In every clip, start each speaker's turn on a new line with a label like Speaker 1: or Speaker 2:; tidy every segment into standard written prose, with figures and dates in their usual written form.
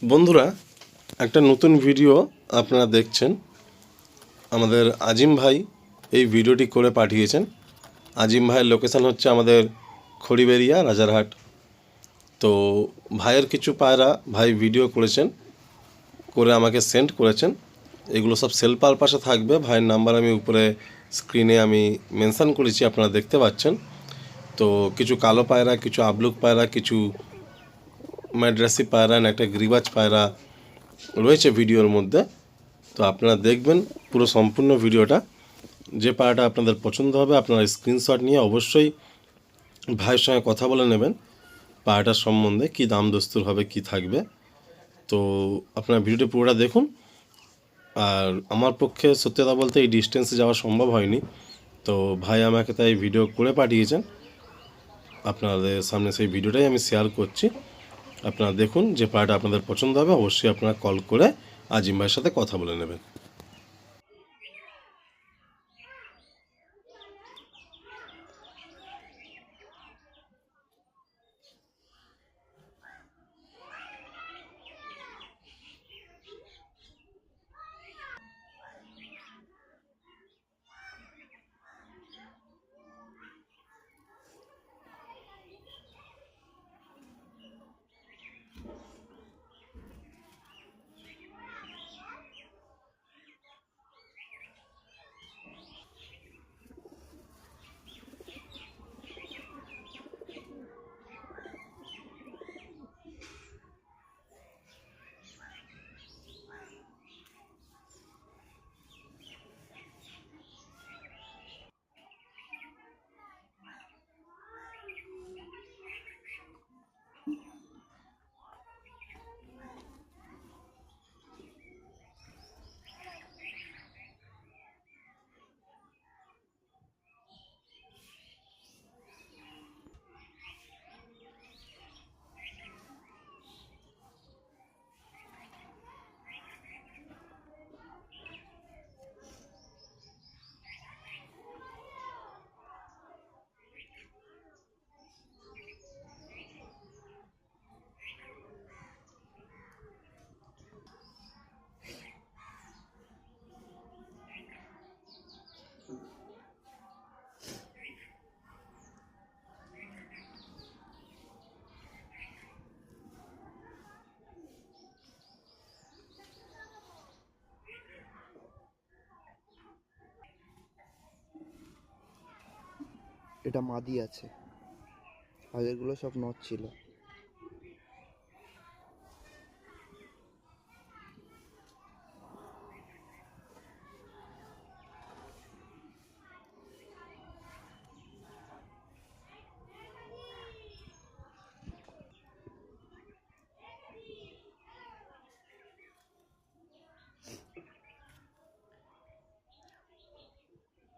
Speaker 1: বন্ধুরা, একটা নতুন ভিডিও আপনারা দেখছেন। আমাদের আজিম ভাই এই ভিডিওটি করে পাঠিয়েছেন। আজিম ভাইয়ের লোকেশান হচ্ছে আমাদের খড়িবেরিয়া, রাজারহাট। তো ভাইয়ের কিছু পায়রা ভাই ভিডিও করেছেন, করে আমাকে সেন্ড করেছেন। এগুলো সব সেল পারপাসে থাকবে। ভাইয়ের নাম্বার আমি উপরে স্ক্রিনে আমি মেনশান করেছি, আপনারা দেখতে পাচ্ছেন। তো কিছু কালো পায়রা, কিছু আবলুক পায়রা, কিছু ম্যাড্রাসি পায়রা, একটা গ্রিবাজ পায়রা রয়েছে ভিডিওর মধ্যে। তো আপনারা দেখবেন পুরো সম্পূর্ণ ভিডিওটা। যে পায়রাটা আপনাদের পছন্দ হবে আপনারা স্ক্রিনশট নিয়ে অবশ্যই ভাইয়ের সঙ্গে কথা বলে নেবেন পায়রাটার সম্বন্ধে, কী দাম দস্তুর হবে, কি থাকবে। তো আপনারা ভিডিওটি পুরোটা দেখুন। আর আমার পক্ষে সত্যি কথা বলতে এই ডিস্টেন্সে যাওয়া সম্ভব হয়নি, তো ভাই আমাকে তাই ভিডিও করে পাঠিয়েছেন। আপনাদের সামনে সেই ভিডিওটাই আমি শেয়ার করছি। আপনারা দেখুন, যে পায়রাটা আপনাদের পছন্দ হবে অবশ্যই আপনারা কল করে আজিম ভাইয়ের সাথে কথা বলে নেবেন।
Speaker 2: এটা মাদি আছে, আগেরগুলো সব নর ছিল।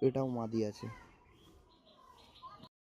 Speaker 2: এটাও মাদি আছে।